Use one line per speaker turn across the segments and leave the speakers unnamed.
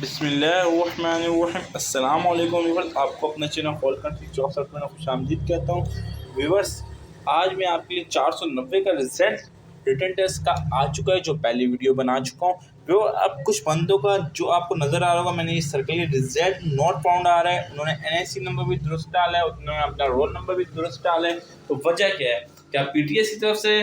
बिस्मिल्लाहिर्रहमानिर्रहीम। अस्सलाम वालेकुम व्यूअर्स, आपको अपना चैनल खोल कर 64 में खुशामदीद कहता हूँ। व्यूअर्स, आज मैं आपके लिए 490 का रिजल्ट रिटन टेस्ट का आ चुका है, जो पहली वीडियो बना चुका हूँ। वो अब कुछ बंदों का जो आपको नज़र आ रहा होगा, मैंने इस सर्कल रिजल्ट नॉट फाउंड आ रहा है। उन्होंने NIC नंबर भी दुरुस्त डाला है, उन्होंने अपना रोल नंबर भी दुरुस्त डाला है। तो वजह क्या है? क्या PTS की तरफ से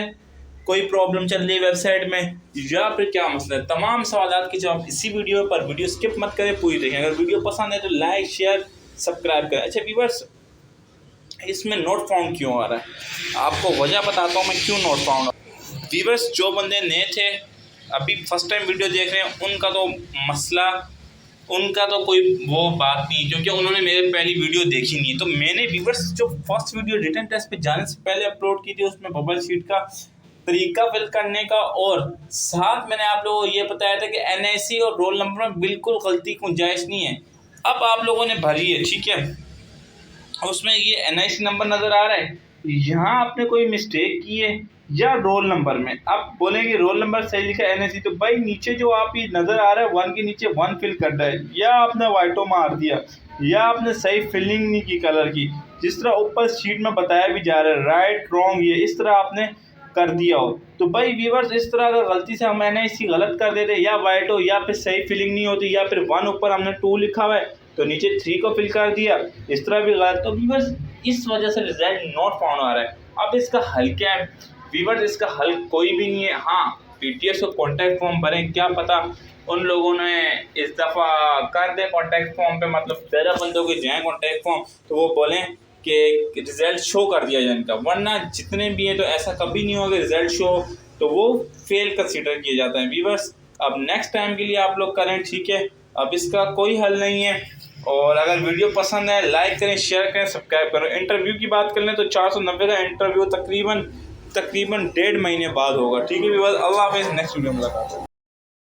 कोई प्रॉब्लम चल रही है वेबसाइट में, या फिर क्या मसला है? तमाम सवालात के जवाब इसी वीडियो पर। वीडियो स्किप मत करें, पूरी देखें। अगर वीडियो पसंद है तो लाइक शेयर सब्सक्राइब करें। अच्छा व्यूअर्स, इसमें नोट फाउंड क्यों आ रहा है, आपको वजह बताता हूँ मैं क्यों नोट फाउंड। व्यूअर्स, जो बंदे नए थे, अभी फर्स्ट टाइम वीडियो देख रहे हैं, उनका तो मसला, उनका तो कोई वो बात नहीं, क्योंकि उन्होंने मेरे पहली वीडियो देखी नहीं है। तो मैंने व्यूअर्स जो फर्स्ट वीडियो रिटन टेस्ट पे जाने से पहले अपलोड की थी, उसमें बबल शीट का तरीका फिल करने का, और साथ मैंने आप लोगों को ये बताया था कि NIC और रोल नंबर में बिल्कुल गलती गुंजाइश नहीं है। अब आप लोगों ने भरी है, ठीक है, उसमें ये NIC नंबर नज़र आ रहा है, यहाँ आपने कोई मिस्टेक की है या रोल नंबर में। आप बोलेंगे रोल नंबर सही लिखा है NIC, तो भाई नीचे जो आप ये नज़र आ रहा है 1 के नीचे 1 फिल करना है, या आपने वाइटो मार दिया, या आपने सही फिलिंग नहीं की कलर की, जिस तरह ऊपर शीट में बताया भी जा रहा है राइट रॉन्ग, ये इस तरह आपने कर दिया हो। तो भाई व्यूअर्स, इस तरह अगर गलती से हम NIC गलत कर देते, या वाइट हो, या फिर सही फिलिंग नहीं होती, या फिर 1 ऊपर हमने 2 लिखा हुआ है तो नीचे 3 को फिल कर दिया, इस तरह भी गलत। तो व्यूअर्स, इस वजह से रिजल्ट नॉट फाउंड आ रहा है। अब इसका हल क्या है व्यूअर्स? इसका हल कोई भी नहीं है। हाँ, PTS को कॉन्टैक्ट फॉर्म भरें, क्या पता उन लोगों ने इस दफ़ा कर दे कॉन्टैक्ट फॉर्म पे, मतलब 13 बंदों के जाएँ कॉन्टैक्ट फॉर्म, तो वो बोलें कि रिज़ल्ट शो कर दिया जाए इनका। वरना जितने भी हैं तो ऐसा कभी नहीं होगा रिज़ल्ट शो, तो वो फेल कंसीडर किए जाते हैं। व्यूअर्स, अब नेक्स्ट टाइम के लिए आप लोग करें, ठीक है। अब इसका कोई हल नहीं है। और अगर वीडियो पसंद है लाइक करें, शेयर करें, सब्सक्राइब करें। इंटरव्यू की बात कर लें तो 490 का इंटरव्यू तकरीबन 1.5 महीने बाद होगा, ठीक है व्यूअर्स। अल्लाह हाफ़िज़, नेक्स्ट वीडियो में मुलाकात।